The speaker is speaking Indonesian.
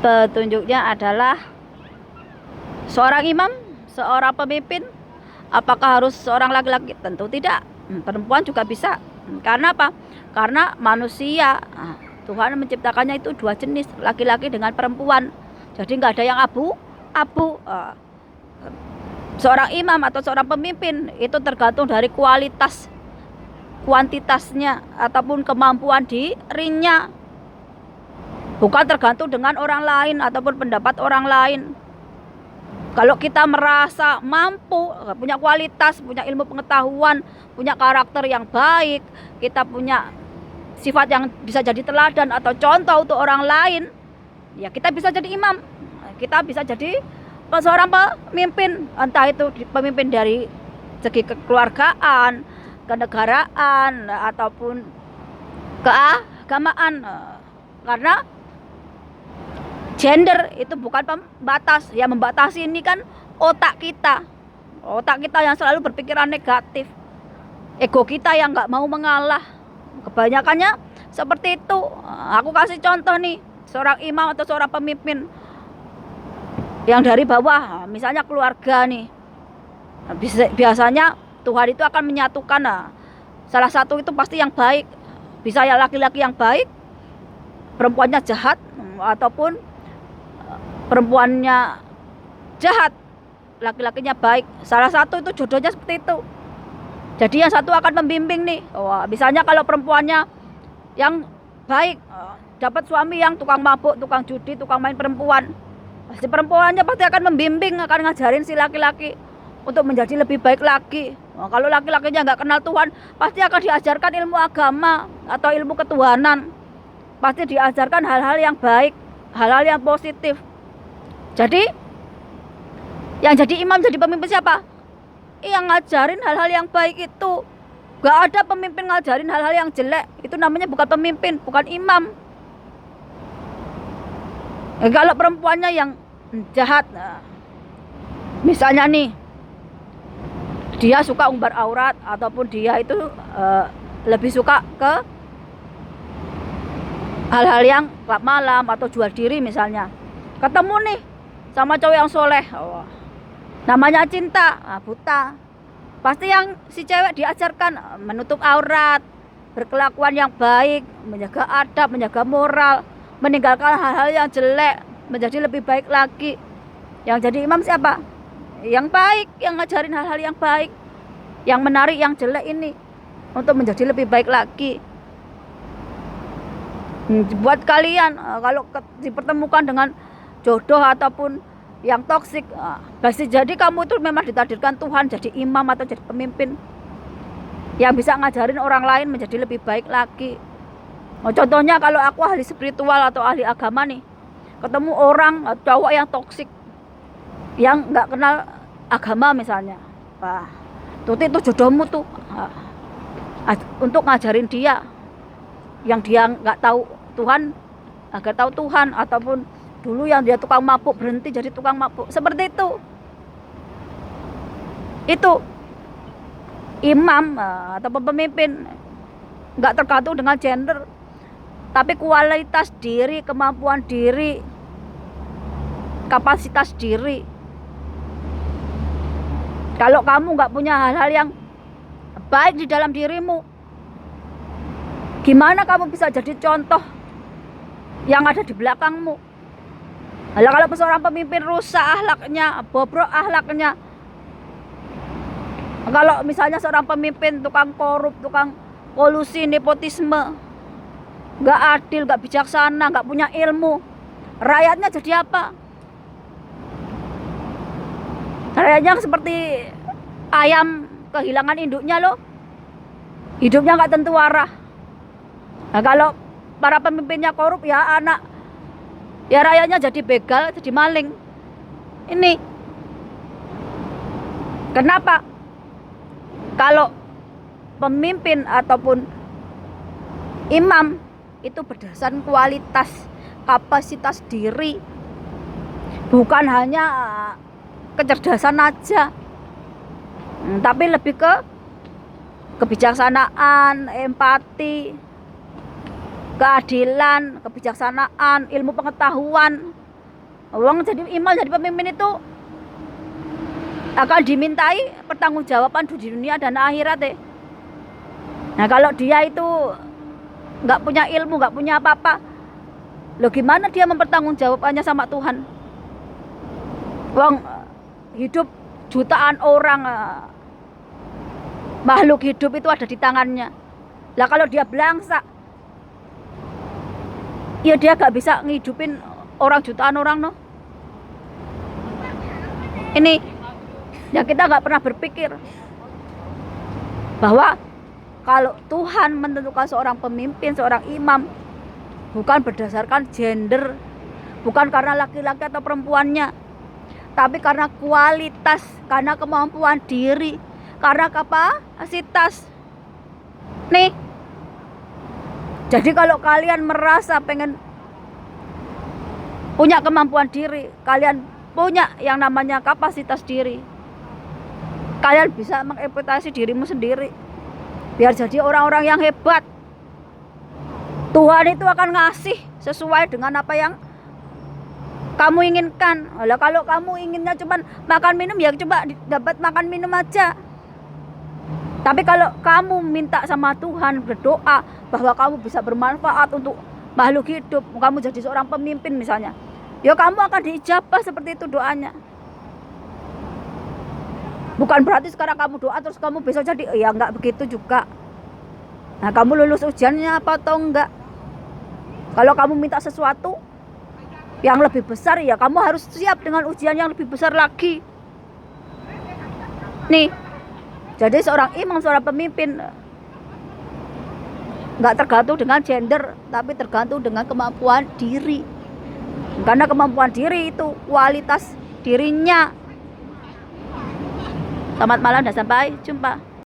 Petunjuknya adalah seorang imam, seorang pemimpin. Apakah harus seorang laki-laki? Tentu tidak. Perempuan juga bisa. Karena apa? Karena manusia, Tuhan menciptakannya itu dua jenis, laki-laki dengan perempuan. Jadi nggak ada yang abu-abu. Seorang imam atau seorang pemimpin itu tergantung dari kuantitasnya ataupun kemampuan dirinya. Bukan tergantung dengan orang lain ataupun pendapat orang lain. Kalau kita merasa mampu, punya kualitas, punya ilmu pengetahuan, punya karakter yang baik, kita punya sifat yang bisa jadi teladan atau contoh untuk orang lain, ya kita bisa jadi imam. Kita bisa jadi seorang pemimpin, entah itu pemimpin dari segi kekeluargaan, kenegaraan, ataupun keagamaan. Karena gender itu bukan pembatas. Yang membatasi ini kan otak kita yang selalu berpikiran negatif, ego kita yang nggak mau mengalah. Kebanyakannya seperti itu. Aku kasih contoh nih, seorang imam atau seorang pemimpin yang dari bawah, misalnya keluarga nih, biasanya Tuhan itu akan menyatukan. Salah satu itu pasti yang baik, bisa ya laki-laki yang baik, perempuannya jahat, ataupun perempuannya jahat, laki-lakinya baik. Salah satu itu jodohnya seperti itu. Jadi yang satu akan membimbing nih. Misalnya kalau perempuannya yang baik, dapat suami yang tukang mabuk, tukang judi, tukang main perempuan, pasti perempuannya pasti akan membimbing, akan ngajarin si laki-laki untuk menjadi lebih baik lagi. Kalau laki-lakinya nggak kenal Tuhan, pasti akan diajarkan ilmu agama atau ilmu ketuhanan. Pasti diajarkan hal-hal yang baik, hal-hal yang positif. Jadi yang jadi imam, jadi pemimpin siapa? Yang ngajarin hal-hal yang baik itu. Gak ada pemimpin ngajarin hal-hal yang jelek. Itu namanya bukan pemimpin, bukan imam. Kalau perempuannya yang jahat, misalnya nih, dia suka umbar aurat, ataupun dia itu lebih suka ke hal-hal yang klub malam atau jual diri misalnya. Ketemu nih sama cowok yang soleh, namanya cinta, buta. Pasti yang si cewek diajarkan menutup aurat, berkelakuan yang baik, menjaga adab, menjaga moral, meninggalkan hal-hal yang jelek, menjadi lebih baik lagi. Yang jadi imam siapa? Yang baik, yang ngajarin hal-hal yang baik, yang menarik yang jelek ini untuk menjadi lebih baik lagi. Buat kalian, kalau dipertemukan dengan jodoh ataupun yang toksik, pasti jadi kamu itu memang ditakdirkan Tuhan jadi imam atau jadi pemimpin yang bisa ngajarin orang lain menjadi lebih baik lagi. Contohnya kalau aku ahli spiritual atau ahli agama nih, ketemu orang cowok yang toksik, yang nggak kenal agama misalnya, tuti itu jodohmu tuh, untuk ngajarin dia yang dia nggak tahu Tuhan agar tahu Tuhan, ataupun dulu yang dia tukang mabuk berhenti jadi tukang mabuk, seperti itu. Itu imam atau pemimpin nggak tergantung dengan gender, tapi kualitas diri, kemampuan diri, kapasitas diri. Kalau kamu nggak punya hal-hal yang baik di dalam dirimu, gimana kamu bisa jadi contoh yang ada di belakangmu? Kalau seorang pemimpin rusak akhlaknya, bobrok akhlaknya, kalau misalnya seorang pemimpin tukang korup, tukang kolusi, nepotisme, nggak adil, nggak bijaksana, nggak punya ilmu, rakyatnya jadi apa? Rakyatnya seperti ayam kehilangan induknya loh, hidupnya nggak tentu arah. Kalau para pemimpinnya korup, ya rakyatnya jadi begal, jadi maling. Ini kenapa? Kalau pemimpin ataupun imam itu berdasarkan kualitas, kapasitas diri, bukan hanya kecerdasan aja, tapi lebih ke kebijaksanaan, empati, keadilan, kebijaksanaan, ilmu pengetahuan, Uang jadi imam, jadi pemimpin itu akan dimintai pertanggungjawaban di dunia dan akhirat deh. Nah kalau dia itu nggak punya ilmu, nggak punya apa-apa, loh gimana dia mempertanggungjawabkannya sama Tuhan? Uang hidup jutaan orang, makhluk hidup itu ada di tangannya. Lah kalau dia belangsak, ya dia gak bisa ngidupin orang jutaan orang no. Ini ya kita gak pernah berpikir bahwa kalau Tuhan menentukan seorang pemimpin, seorang imam, bukan berdasarkan gender, bukan karena laki-laki atau perempuannya, tapi karena kualitas, karena kemampuan diri, karena kapasitas. Nih, jadi kalau kalian merasa pengen punya kemampuan diri, kalian punya yang namanya kapasitas diri, kalian bisa mengeksploitasi dirimu sendiri biar jadi orang-orang yang hebat. Tuhan itu akan ngasih sesuai dengan apa yang kamu inginkan. Lah kalau kamu inginnya cuma makan minum, ya coba dapat makan minum aja. Tapi kalau kamu minta sama Tuhan, berdoa bahwa kamu bisa bermanfaat untuk makhluk hidup, kamu jadi seorang pemimpin misalnya, ya kamu akan diijabah seperti itu doanya. Bukan berarti sekarang kamu doa terus kamu besok jadi, ya enggak begitu juga. Nah kamu lulus ujiannya apa atau enggak. Kalau kamu minta sesuatu yang lebih besar, ya kamu harus siap dengan ujian yang lebih besar lagi. Nih, jadi seorang imam, seorang pemimpin nggak tergantung dengan gender, tapi tergantung dengan kemampuan diri. Karena kemampuan diri itu kualitas dirinya. Selamat malam dan sampai jumpa.